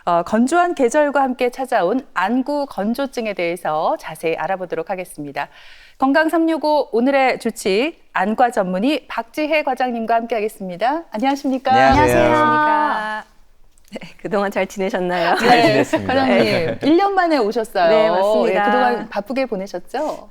건조한 계절과 함께 찾아온 안구 건조증에 대해서 자세히 알아보도록 하겠습니다. 건강 365 오늘의 주치 안과 전문의 박지혜 과장님과 함께하겠습니다. 안녕하십니까? 안녕하세요. 네, 그동안 잘 지내셨나요? 잘 지냈습니다. 과장님, 1년 만에 오셨어요. 네, 맞습니다. 그동안 바쁘게 보내셨죠?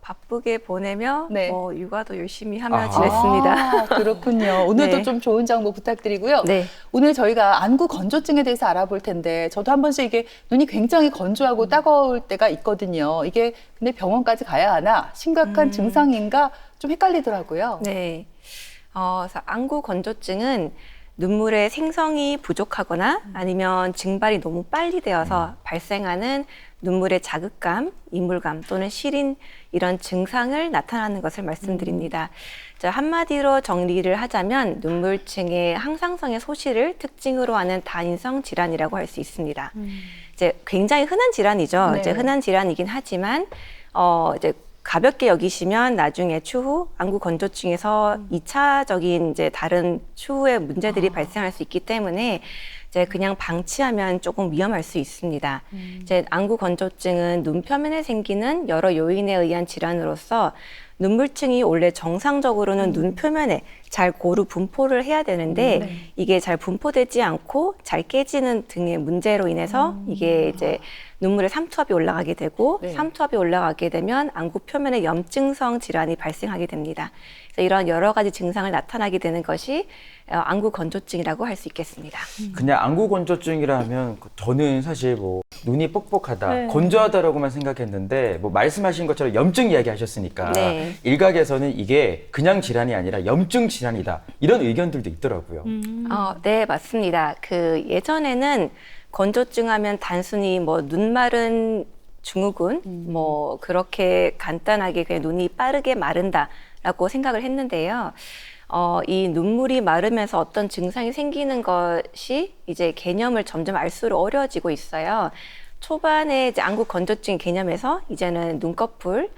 바쁘게 보내며 네. 육아도 열심히 하며 지냈습니다. 그렇군요. 오늘도 네. 좀 좋은 정보 부탁드리고요. 네. 오늘 저희가 안구 건조증에 대해서 알아볼 텐데 저도 한 번씩 이게 눈이 굉장히 건조하고 따가울 때가 있거든요. 이게 근데 병원까지 가야 하나? 심각한 증상인가? 좀 헷갈리더라고요. 네. 그래서 안구 건조증은 눈물의 생성이 부족하거나 아니면 증발이 너무 빨리 되어서 발생하는 눈물의 자극감, 이물감 또는 시린 이런 증상을 나타나는 것을 말씀드립니다. 자, 한마디로 정리를 하자면 눈물층의 항상성의 소실을 특징으로 하는 다인성 질환이라고 할 수 있습니다. 이제 굉장히 흔한 질환이죠. 네. 이제 흔한 질환이긴 하지만 이제 가볍게 여기시면 나중에 추후 안구 건조증에서 2차적인 이제 다른 추후의 문제들이 발생할 수 있기 때문에 이제 그냥 방치하면 조금 위험할 수 있습니다. 이제 안구 건조증은 눈 표면에 생기는 여러 요인에 의한 질환으로서 눈물층이 원래 정상적으로는 눈 표면에 잘 고루 분포를 해야 되는데 이게 잘 분포되지 않고 잘 깨지는 등의 문제로 인해서 이게 이제 눈물의 삼투압이 올라가게 되고 네. 삼투압이 올라가게 되면 안구 표면에 염증성 질환이 발생하게 됩니다. 그래서 이런 여러 가지 증상을 나타나게 되는 것이 안구 건조증이라고 할 수 있겠습니다. 그냥 안구 건조증이라 하면 저는 사실 뭐 눈이 뻑뻑하다, 네. 건조하다라고만 생각했는데 뭐 말씀하신 것처럼 염증 이야기하셨으니까 네. 일각에서는 이게 그냥 질환이 아니라 염증 질환이다 이런 의견들도 있더라고요. 네, 맞습니다. 그 예전에는 건조증 하면 단순히 뭐 눈 마른 증후군, 뭐 그렇게 간단하게 그냥 눈이 빠르게 마른다라고 생각을 했는데요. 이 눈물이 마르면서 어떤 증상이 생기는 것이 이제 개념을 점점 알수록 어려워지고 있어요. 초반에 이제 안구 건조증 개념에서 이제는 눈꺼풀,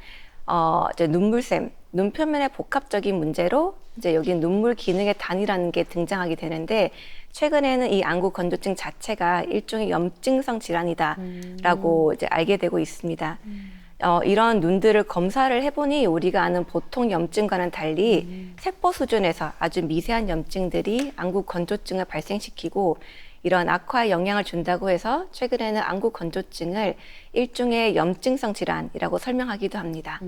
이제 눈물샘, 눈 표면의 복합적인 문제로 이제 여기 눈물 기능의 단위라는 게 등장하게 되는데 최근에는 이 안구 건조증 자체가 일종의 염증성 질환이다라고 이제 알게 되고 있습니다. 이런 눈들을 검사를 해보니 우리가 아는 보통 염증과는 달리 세포 수준에서 아주 미세한 염증들이 안구 건조증을 발생시키고 이런 악화에 영향을 준다고 해서 최근에는 안구 건조증을 일종의 염증성 질환이라고 설명하기도 합니다.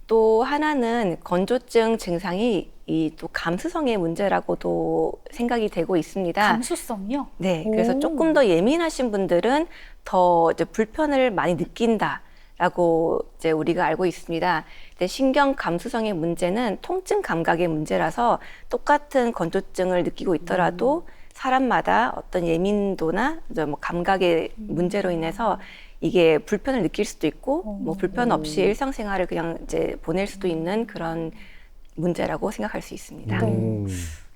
또 하나는 건조증 증상이 이 또 감수성의 문제라고도 생각이 되고 있습니다. 감수성이요? 네, 그래서 조금 더 예민하신 분들은 더 이제 불편을 많이 느낀다라고 이제 우리가 알고 있습니다. 근데 신경 감수성의 문제는 통증 감각의 문제라서 똑같은 건조증을 느끼고 있더라도 사람마다 어떤 예민도나 이제 뭐 감각의 문제로 인해서 이게 불편을 느낄 수도 있고 뭐 불편 없이 일상생활을 그냥 이제 보낼 수도 있는 그런 문제라고 생각할 수 있습니다.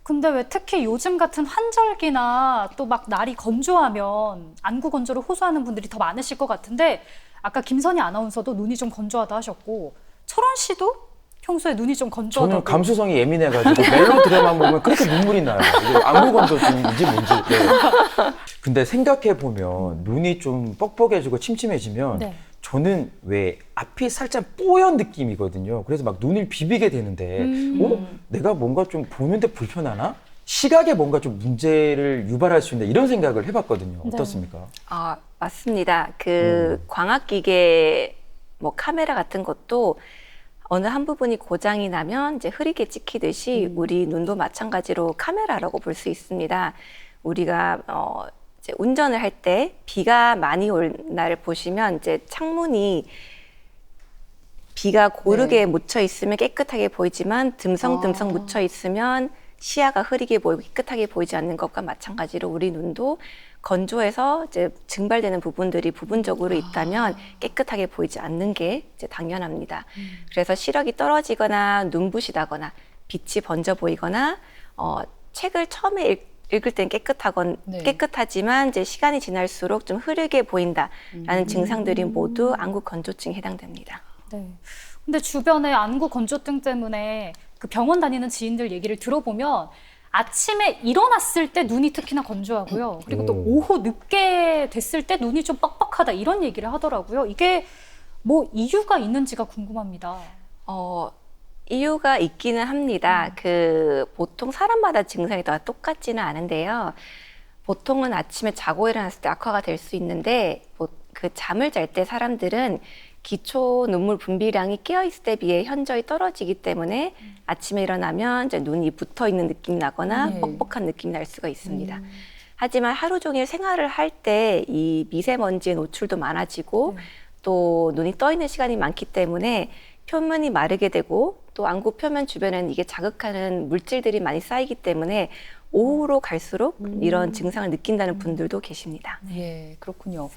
근데 왜 특히 요즘 같은 환절기나 또 막 날이 건조하면 안구 건조를 호소하는 분들이 더 많으실 것 같은데 아까 김선희 아나운서도 눈이 좀 건조하다 하셨고 철원 씨도 평소에 눈이 좀 건조하다고. 저는 감수성이 예민해가지고 멜로 드라마 보면 그렇게 눈물이 나요. 이게 안구 건조증인지 뭔지. 네. 근데 생각해보면 눈이 좀 뻑뻑해지고 침침해지면 네. 저는 왜 앞이 살짝 뽀얀 느낌이거든요. 그래서 막 눈을 비비게 되는데 내가 뭔가 좀 보는데 불편하나? 시각에 뭔가 좀 문제를 유발할 수 있는 이런 생각을 해봤거든요. 어떻습니까? 맞습니다. 그 광학기계 뭐 카메라 같은 것도 어느 한 부분이 고장이 나면 이제 흐리게 찍히듯이 우리 눈도 마찬가지로 카메라라고 볼 수 있습니다. 우리가 이제 운전을 할 때 비가 많이 올 날 보시면 이제 창문이 비가 고르게 묻혀 있으면 깨끗하게 보이지만 듬성듬성 묻혀 있으면 시야가 흐리게 보이고 깨끗하게 보이지 않는 것과 마찬가지로 우리 눈도 건조해서 이제 증발되는 부분들이 부분적으로 있다면 깨끗하게 보이지 않는 게 이제 당연합니다. 그래서 시력이 떨어지거나 눈부시다거나 빛이 번져 보이거나 책을 처음에 읽을 땐 깨끗하지만 이제 시간이 지날수록 좀 흐르게 보인다라는 증상들이 모두 안구 건조증에 해당됩니다. 네. 근데 주변에 안구 건조증 때문에 그 병원 다니는 지인들 얘기를 들어보면 아침에 일어났을 때 눈이 특히나 건조하고요. 그리고 또 오. 오후 늦게 됐을 때 눈이 좀 뻑뻑하다 이런 얘기를 하더라고요. 이게 뭐 이유가 있는지가 궁금합니다. 이유가 있기는 합니다. 보통 사람마다 증상이 다 똑같지는 않은데요. 보통은 아침에 자고 일어났을 때 악화가 될 수 있는데, 그 잠을 잘 때 사람들은 기초 눈물 분비량이 깨어있을 때 비해 현저히 떨어지기 때문에 아침에 일어나면 이제 눈이 붙어 있는 느낌이 나거나 네. 뻑뻑한 느낌이 날 수가 있습니다. 하지만 하루 종일 생활을 할 때 이 미세먼지의 노출도 많아지고 또 눈이 떠 있는 시간이 많기 때문에 표면이 마르게 되고 또 안구 표면 주변에는 이게 자극하는 물질들이 많이 쌓이기 때문에 오후로 갈수록 이런 증상을 느낀다는 분들도 계십니다. 예, 그렇군요.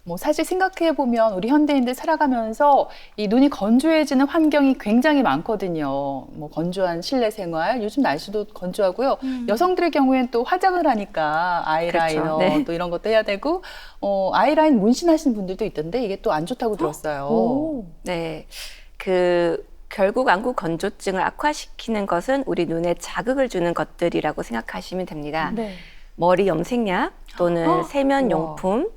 뭐 사실 생각해 보면 우리 현대인들 살아가면서 이 눈이 건조해지는 환경이 굉장히 많거든요. 뭐 건조한 실내 생활, 요즘 날씨도 건조하고요. 여성들의 경우에는 또 화장을 하니까 아이라이너 그렇죠. 네. 또 이런 것도 해야 되고 아이라인 문신하시는 분들도 있던데 이게 또 안 좋다고 들었어요. 오. 네, 결국 안구 건조증을 악화시키는 것은 우리 눈에 자극을 주는 것들이라고 생각하시면 됩니다. 네. 머리 염색약 또는 세면용품,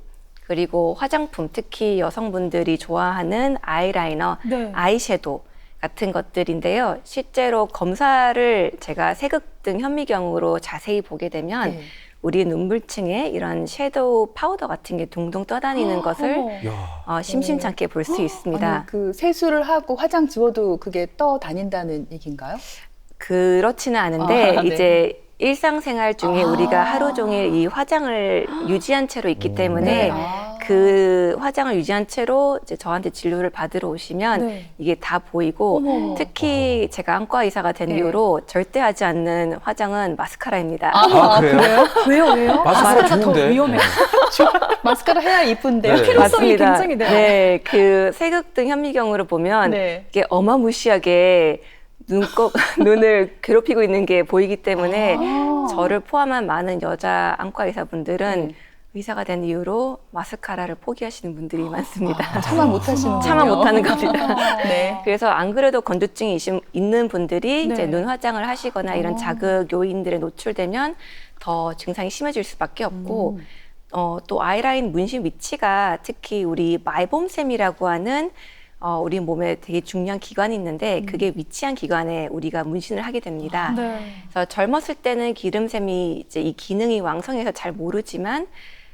그리고 화장품, 특히 여성분들이 좋아하는 아이라이너, 네. 아이섀도우 같은 것들인데요. 실제로 검사를 제가 세극등 현미경으로 자세히 보게 되면 네. 우리 눈물층에 이런 섀도우 파우더 같은 게 둥둥 떠다니는 것을 어머. 야, 심심찮게 볼 수 있습니다. 아니, 그 세수를 하고 화장 지워도 그게 떠 다닌다는 얘기인가요? 그렇지는 않은데 아, 네. 이제 일상생활 중에 아. 우리가 하루 종일 이 화장을 유지한 채로 있기 때문에 아. 그 화장을 유지한 채로 이제 저한테 진료를 받으러 오시면 네. 이게 다 보이고 어머. 특히 제가 안과 의사가 된 네. 이후로 절대 하지 않는 화장은 마스카라입니다. 아, 그래요? 왜요? 마스카라 더 좋은데. 위험해요. 마스카라 해야 이쁜데요. 네. 필요성이 굉장히 돼요. 네, 그 세극등 현미경으로 보면 네. 이게 어마무시하게 눈을 괴롭히고 있는 게 보이기 때문에 저를 포함한 많은 여자 안과 의사분들은 네. 의사가 된 이후로 마스카라를 포기하시는 분들이 많습니다. 참아 못하시는 참아 못하는 겁니다. 네. 그래서 안 그래도 건조증이 있는 분들이 네. 이제 눈 화장을 하시거나 이런 자극 요인들에 노출되면 더 증상이 심해질 수밖에 없고 또 아이라인 문신 위치가 특히 우리 말봄샘이라고 하는 우리 몸에 되게 중요한 기관이 있는데 그게 위치한 기관에 우리가 문신을 하게 됩니다. 네. 그래서 젊었을 때는 기름샘이 이제 이 기능이 왕성해서 잘 모르지만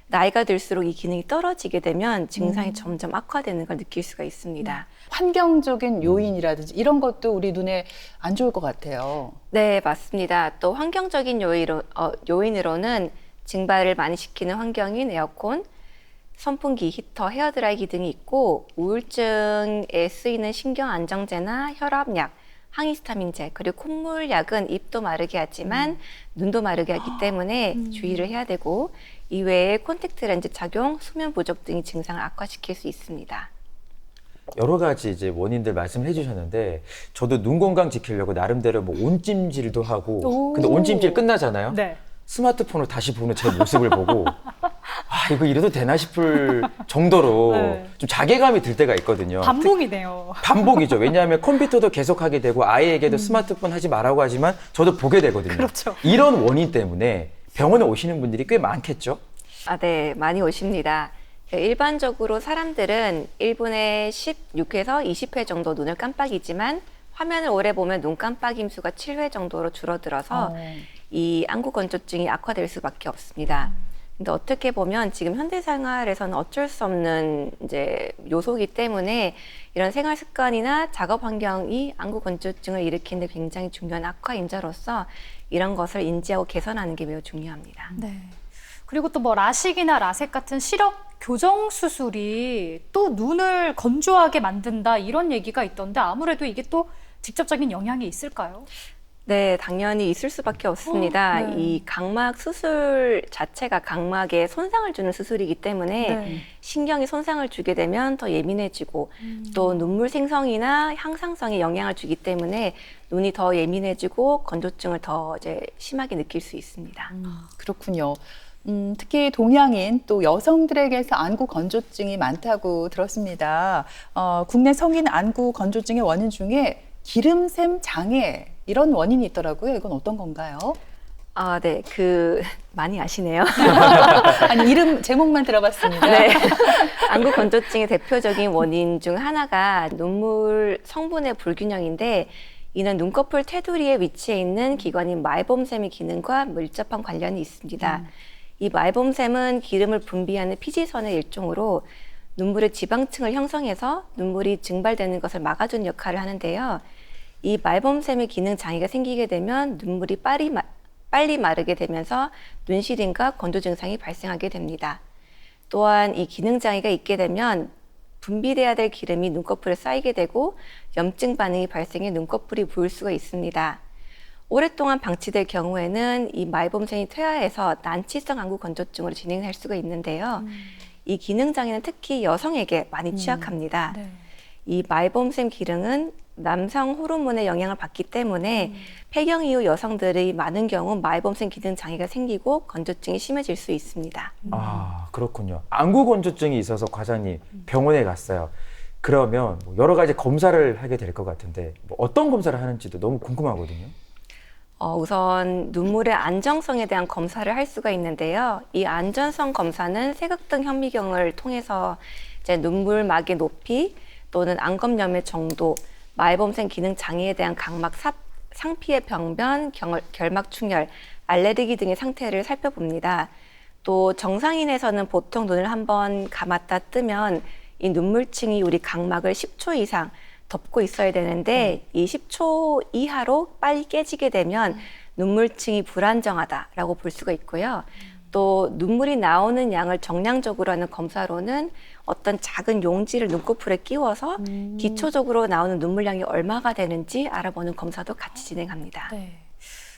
나이가 들수록 이 기능이 떨어지게 되면 증상이 점점 악화되는 걸 느낄 수가 있습니다. 환경적인 요인이라든지 이런 것도 우리 눈에 안 좋을 것 같아요. 네, 맞습니다. 또 환경적인 요인으로는 증발을 많이 시키는 환경인 에어컨, 선풍기, 히터, 헤어드라이기 등이 있고 우울증에 쓰이는 신경안정제나 혈압약, 항히스타민제, 그리고 콧물약은 입도 마르게 하지만 눈도 마르게 하기 때문에 주의를 해야 되고 이외에 콘택트 렌즈 착용, 수면 부족 등이 증상을 악화시킬 수 있습니다. 여러 가지 이제 원인들 말씀을 해주셨는데 저도 눈 건강 지키려고 나름대로 뭐 온찜질도 하고 오. 근데 온찜질 끝나잖아요. 네. 스마트폰을 다시 보는 제 모습을 보고 이거 이래도 되나 싶을 정도로 네. 좀 자괴감이 들 때가 있거든요. 반복이네요. 반복이죠. 왜냐하면 컴퓨터도 계속 하게 되고 아이에게도 스마트폰 하지 말라고 하지만 저도 보게 되거든요. 그렇죠. 이런 원인 때문에 병원에 오시는 분들이 꽤 많겠죠? 네, 많이 오십니다. 일반적으로 사람들은 1분에 16회에서 20회 정도 눈을 깜빡이지만 화면을 오래 보면 눈 깜빡임 수가 7회 정도로 줄어들어서 이 안구 건조증이 악화될 수밖에 없습니다. 근데 어떻게 보면 지금 현대 생활에서는 어쩔 수 없는 이제 요소이기 때문에 이런 생활 습관이나 작업 환경이 안구 건조증을 일으키는 데 굉장히 중요한 악화 인자로서 이런 것을 인지하고 개선하는 게 매우 중요합니다. 네. 그리고 또 뭐 라식이나 라섹 같은 시력 교정 수술이 또 눈을 건조하게 만든다 이런 얘기가 있던데 아무래도 이게 또 직접적인 영향이 있을까요? 네, 당연히 있을 수밖에 없습니다. 네. 이 각막 수술 자체가 각막에 손상을 주는 수술이기 때문에 네. 신경이 손상을 주게 되면 더 예민해지고 또 눈물 생성이나 향상성에 영향을 주기 때문에 눈이 더 예민해지고 건조증을 더 이제 심하게 느낄 수 있습니다. 그렇군요. 특히 동양인 또 여성들에게서 안구 건조증이 많다고 들었습니다. 국내 성인 안구 건조증의 원인 중에 기름샘 장애 이런 원인이 있더라고요. 이건 어떤 건가요? 아, 네. 많이 아시네요. 아니, 이름 제목만 들어봤습니다. 네. 안구 건조증의 대표적인 원인 중 하나가 눈물 성분의 불균형인데, 이는 눈꺼풀 테두리에 위치해 있는 기관인 말봄샘의 기능과 밀접한 관련이 있습니다. 이 말봄샘은 기름을 분비하는 피지선의 일종으로 눈물의 지방층을 형성해서 눈물이 증발되는 것을 막아주는 역할을 하는데요. 이 말봄샘의 기능 장애가 생기게 되면 눈물이 빨리 마르게 되면서 눈시림과 건조 증상이 발생하게 됩니다. 또한 이 기능 장애가 있게 되면 분비돼야 될 기름이 눈꺼풀에 쌓이게 되고 염증 반응이 발생해 눈꺼풀이 부을 수가 있습니다. 오랫동안 방치될 경우에는 이 말봄샘이 퇴화해서 난치성 안구 건조증으로 진행할 수가 있는데요. 이 기능 장애는 특히 여성에게 많이 취약합니다. 네. 이 말봄샘 기능은 남성 호르몬의 영향을 받기 때문에 폐경 이후 여성들의 많은 경우 말봄샘 기능 장애가 생기고 건조증이 심해질 수 있습니다. 아, 그렇군요. 안구 건조증이 있어서 과장님 병원에 갔어요. 그러면 뭐 여러 가지 검사를 하게 될 것 같은데 뭐 어떤 검사를 하는지도 너무 궁금하거든요. 우선 눈물의 안정성에 대한 검사를 할 수가 있는데요. 이 안전성 검사는 색악등 현미경을 통해서 이제 눈물막의 높이 또는 안검염의 정도, 말봄샘 기능 장애에 대한 각막 상피의 병변, 결막 충혈, 알레르기 등의 상태를 살펴봅니다. 또 정상인에서는 보통 눈을 한번 감았다 뜨면 이 눈물층이 우리 각막을 10초 이상 덮고 있어야 되는데 이 10초 이하로 빨리 깨지게 되면 눈물층이 불안정하다라고 볼 수가 있고요. 또 눈물이 나오는 양을 정량적으로 하는 검사로는 어떤 작은 용지를 눈꺼풀에 끼워서 기초적으로 나오는 눈물량이 얼마가 되는지 알아보는 검사도 같이 진행합니다. 네.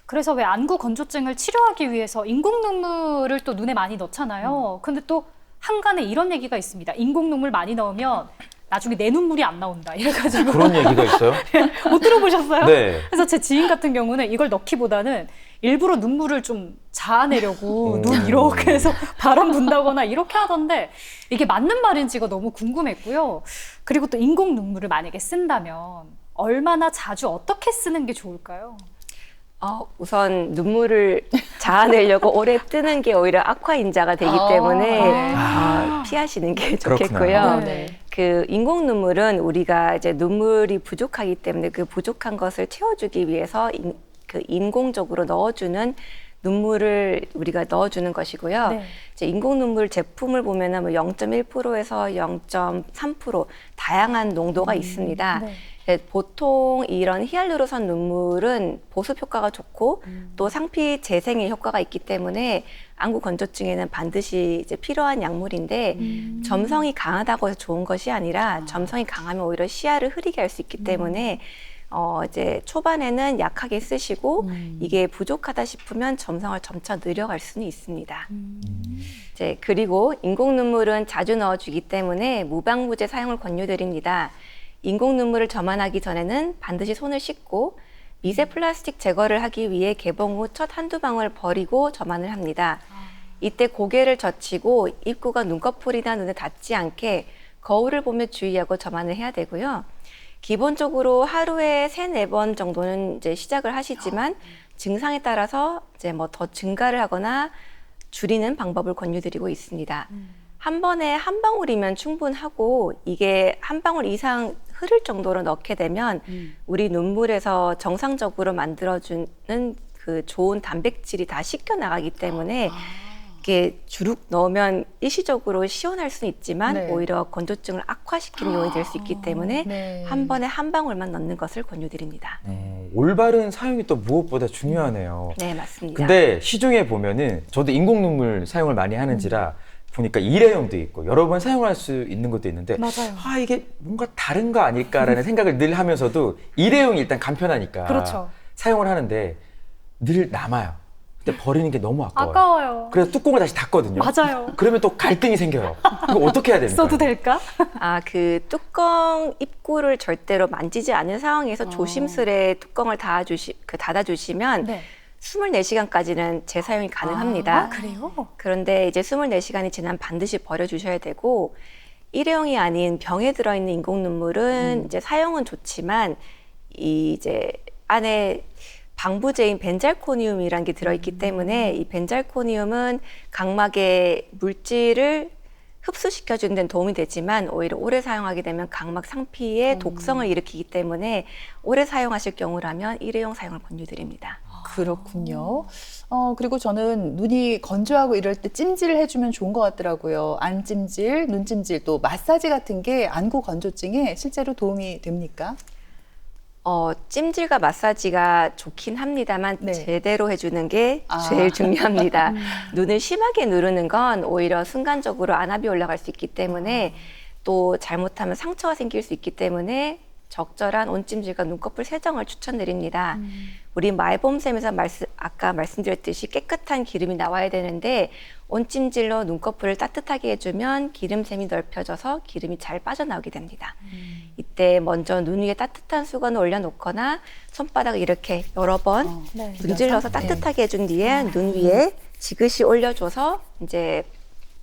그래서 왜 안구 건조증을 치료하기 위해서 인공 눈물을 또 눈에 많이 넣잖아요. 근데 또 한간에 이런 얘기가 있습니다. 인공 눈물 많이 넣으면 나중에 내 눈물이 안 나온다. 이래가지고 그런 얘기가 있어요? 못 들어보셨어요? 네. 그래서 제 지인 같은 경우는 이걸 넣기보다는 일부러 눈물을 좀 자아내려고 눈 이렇게 해서 바람 분다거나 이렇게 하던데 이게 맞는 말인지가 너무 궁금했고요. 그리고 또 인공 눈물을 만약에 쓴다면 얼마나 자주 어떻게 쓰는 게 좋을까요? 우선 눈물을 자아내려고 오래 뜨는 게 오히려 악화인자가 되기 때문에 네. 피하시는 게 그렇구나. 좋겠고요. 네. 그 인공 눈물은 우리가 이제 눈물이 부족하기 때문에 그 부족한 것을 채워주기 위해서 그 인공적으로 넣어주는 눈물을 우리가 넣어주는 것이고요. 네. 이제 인공 눈물 제품을 보면은 뭐 0.1%에서 0.3% 다양한 농도가 있습니다. 네. 보통 이런 히알루로산 눈물은 보습 효과가 좋고 또 상피 재생의 효과가 있기 때문에 안구 건조증에는 반드시 이제 필요한 약물인데 점성이 강하다고 해서 좋은 것이 아니라 점성이 강하면 오히려 시야를 흐리게 할 수 있기 때문에 이제 초반에는 약하게 쓰시고 이게 부족하다 싶으면 점성을 점차 늘려갈 수는 있습니다. 이제 그리고 인공 눈물은 자주 넣어주기 때문에 무방부제 사용을 권유드립니다. 인공 눈물을 점안하기 전에는 반드시 손을 씻고 미세 플라스틱 제거를 하기 위해 개봉 후 첫 한두 방울 버리고 점안을 합니다. 이때 고개를 젖히고 입구가 눈꺼풀이나 눈에 닿지 않게 거울을 보며 주의하고 점안을 해야 되고요. 기본적으로 하루에 3-4번 정도는 이제 시작을 하시지만 증상에 따라서 이제 뭐 더 증가를 하거나 줄이는 방법을 권유드리고 있습니다. 한 번에 한 방울이면 충분하고 이게 한 방울 이상 흐를 정도로 넣게 되면 우리 눈물에서 정상적으로 만들어주는 그 좋은 단백질이 다 씻겨 나가기 때문에 이게 주룩 넣으면 일시적으로 시원할 수는 있지만 네. 오히려 건조증을 악화시키는 요인이 될 수 있기 때문에 네. 한 번에 한 방울만 넣는 것을 권유드립니다. 올바른 사용이 또 무엇보다 중요하네요. 네, 맞습니다. 근데 시중에 보면은 저도 인공 눈물 사용을 많이 하는지라 보니까 일회용도 있고 여러 번 사용할 수 있는 것도 있는데 맞아요. 이게 뭔가 다른 거 아닐까라는 생각을 늘 하면서도 일회용이 일단 간편하니까 그렇죠. 사용을 하는데 늘 남아요. 근데 버리는 게 너무 아까워요. 아까워요. 그래서 뚜껑을 다시 닫거든요. 맞아요. 그러면 또 갈등이 생겨요. 이거 어떻게 해야 됩니까? 써도 될까? 그 뚜껑 입구를 절대로 만지지 않은 상황에서 조심스레 뚜껑을 닫아주시면 네. 24시간까지는 재사용이 가능합니다. 아, 그래요? 그런데 이제 24시간이 지나면 반드시 버려주셔야 되고 일회용이 아닌 병에 들어있는 인공 눈물은 이제 사용은 좋지만 이제 안에 방부제인 벤잘코니움이라는 게 들어있기 때문에 이 벤잘코니움은 각막의 물질을 흡수시켜주는 데는 도움이 되지만 오히려 오래 사용하게 되면 각막 상피에 독성을 일으키기 때문에 오래 사용하실 경우라면 일회용 사용을 권유드립니다. 그렇군요. 그리고 저는 눈이 건조하고 이럴 때 찜질을 해주면 좋은 것 같더라고요. 안찜질, 눈찜질, 또 마사지 같은 게 안구 건조증에 실제로 도움이 됩니까? 찜질과 마사지가 좋긴 합니다만 네. 제대로 해주는 게 아. 제일 중요합니다. 눈을 심하게 누르는 건 오히려 순간적으로 안압이 올라갈 수 있기 때문에 또 잘못하면 상처가 생길 수 있기 때문에 적절한 온찜질과 눈꺼풀 세정을 추천드립니다. 우리 말봄샘에서 아까 말씀드렸듯이 깨끗한 기름이 나와야 되는데 온찜질로 눈꺼풀을 따뜻하게 해주면 기름샘이 넓혀져서 기름이 잘 빠져나오게 됩니다. 이때 먼저 눈 위에 따뜻한 수건을 올려놓거나 손바닥을 이렇게 여러 번 네. 문질러서 따뜻하게 해준 뒤에 눈 위에 지그시 올려줘서 이제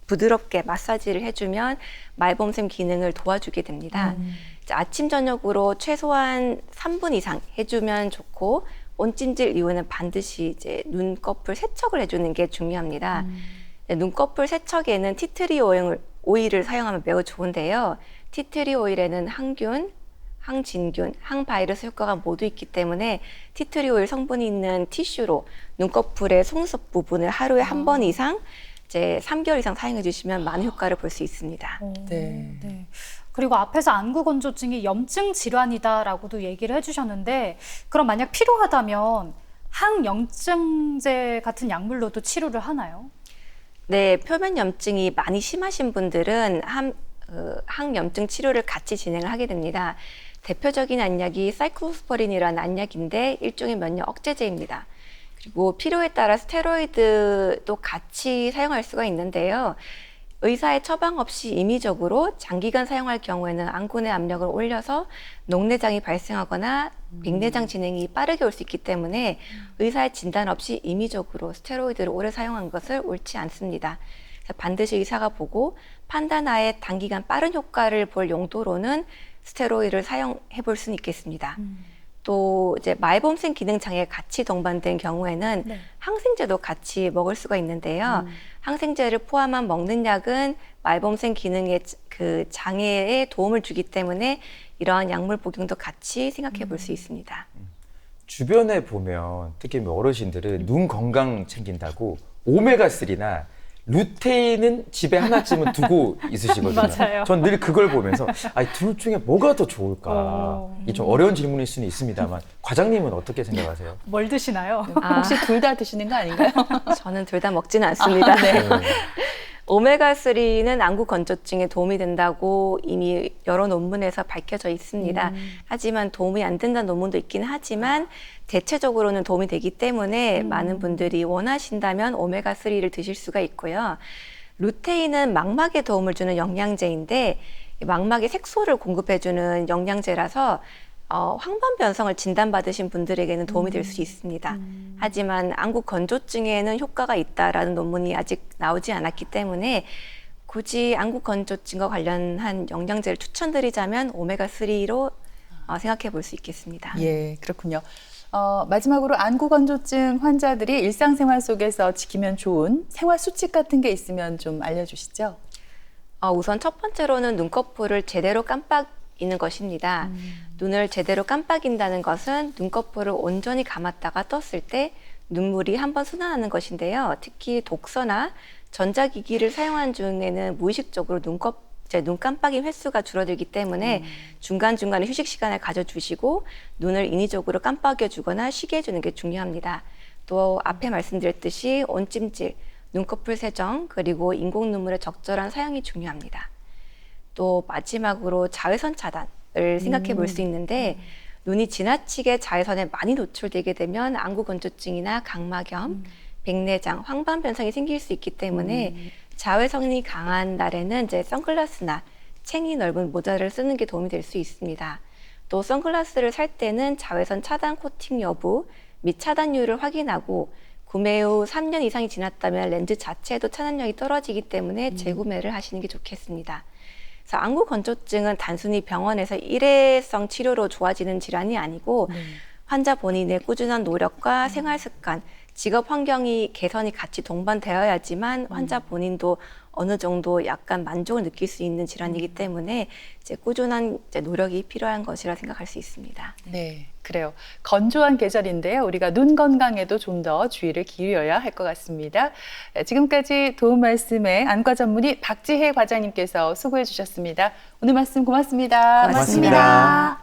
부드럽게 마사지를 해주면 말봄샘 기능을 도와주게 됩니다. 이제 아침 저녁으로 최소한 3분 이상 해주면 좋고 온찜질 이후에는 반드시 이제 눈꺼풀 세척을 해주는 게 중요합니다. 눈꺼풀 세척에는 티트리 오일을 사용하면 매우 좋은데요. 티트리 오일에는 항균, 항진균, 항바이러스 효과가 모두 있기 때문에 티트리 오일 성분이 있는 티슈로 눈꺼풀의 속눈썹 부분을 하루에 한 번 이상 이제 3개월 이상 사용해 주시면 많은 효과를 볼 수 있습니다. 네. 네. 그리고 앞에서 안구 건조증이 염증 질환이다라고도 얘기를 해주셨는데 그럼 만약 필요하다면 항염증제 같은 약물로도 치료를 하나요? 네, 표면 염증이 많이 심하신 분들은 항염증 치료를 같이 진행을 하게 됩니다. 대표적인 안약이 사이클로스포린이라는 안약인데 일종의 면역 억제제입니다. 그리고 필요에 따라 스테로이드도 같이 사용할 수가 있는데요. 의사의 처방 없이 임의적으로 장기간 사용할 경우에는 안구 내 압력을 올려서 녹내장이 발생하거나 빅내장 진행이 빠르게 올 수 있기 때문에 의사의 진단 없이 임의적으로 스테로이드를 오래 사용한 것을 옳지 않습니다. 그래서 반드시 의사가 보고 판단하에 단기간 빠른 효과를 볼 용도로는 스테로이드를 사용해 볼 수는 있겠습니다. 또 이제 말봄샘 기능 장애가 같이 동반된 경우에는 네. 항생제도 같이 먹을 수가 있는데요. 항생제를 포함한 먹는 약은 말봄샘 기능의 그 장애에 도움을 주기 때문에 이러한 약물 복용도 같이 생각해 볼 수 있습니다. 주변에 보면 특히 어르신들은 눈 건강 챙긴다고 오메가3나 루테인은 집에 하나쯤은 두고 있으시거든요. 맞아요. 전 늘 그걸 보면서 둘 중에 뭐가 더 좋을까? 이게 좀 어려운 질문일 수는 있습니다만 과장님은 어떻게 생각하세요? 뭘 드시나요? 혹시 둘 다 드시는 거 아닌가요? 저는 둘 다 먹지는 않습니다. 네. 오메가3는 안구 건조증에 도움이 된다고 이미 여러 논문에서 밝혀져 있습니다. 하지만 도움이 안 된다는 논문도 있긴 하지만 대체적으로는 도움이 되기 때문에 많은 분들이 원하신다면 오메가3를 드실 수가 있고요. 루테인은 망막에 도움을 주는 영양제인데 망막에 색소를 공급해주는 영양제라서 황반 변성을 진단받으신 분들에게는 도움이 될 수 있습니다. 하지만 안구 건조증에는 효과가 있다라는 논문이 아직 나오지 않았기 때문에 굳이 안구 건조증과 관련한 영양제를 추천드리자면 오메가3로 생각해 볼 수 있겠습니다. 예, 그렇군요. 마지막으로 안구 건조증 환자들이 일상생활 속에서 지키면 좋은 생활 수칙 같은 게 있으면 좀 알려주시죠. 우선 첫 번째로는 눈꺼풀을 제대로 깜빡이는 것입니다. 눈을 제대로 깜빡인다는 것은 눈꺼풀을 온전히 감았다가 떴을 때 눈물이 한번 순환하는 것인데요. 특히 독서나 전자기기를 사용한 중에는 무의식적으로 눈 깜빡임 횟수가 줄어들기 때문에 중간중간에 휴식 시간을 가져주시고 눈을 인위적으로 깜빡여 주거나 쉬게 해주는 게 중요합니다. 또 앞에 말씀드렸듯이 온찜질, 눈꺼풀 세정, 그리고 인공 눈물의 적절한 사용이 중요합니다. 또 마지막으로 자외선 차단을 생각해 볼 수 있는데 눈이 지나치게 자외선에 많이 노출되게 되면 안구 건조증이나 각막염, 백내장, 황반 변성이 생길 수 있기 때문에 자외선이 강한 날에는 이제 선글라스나 챙이 넓은 모자를 쓰는 게 도움이 될 수 있습니다. 또 선글라스를 살 때는 자외선 차단 코팅 여부 및 차단율을 확인하고 구매 후 3년 이상이 지났다면 렌즈 자체에도 차단력이 떨어지기 때문에 재구매를 하시는 게 좋겠습니다. 그래서 안구 건조증은 단순히 병원에서 일회성 치료로 좋아지는 질환이 아니고 환자 본인의 꾸준한 노력과 생활 습관, 직업 환경이 개선이 같이 동반되어야지만 환자 본인도 어느 정도 약간 만족을 느낄 수 있는 질환이기 때문에 이제 꾸준한 이제 노력이 필요한 것이라 생각할 수 있습니다. 네, 그래요. 건조한 계절인데요. 우리가 눈 건강에도 좀 더 주의를 기울여야 할 것 같습니다. 지금까지 도움 말씀에 안과 전문의 박지혜 과장님께서 수고해 주셨습니다. 오늘 말씀 고맙습니다. 고맙습니다.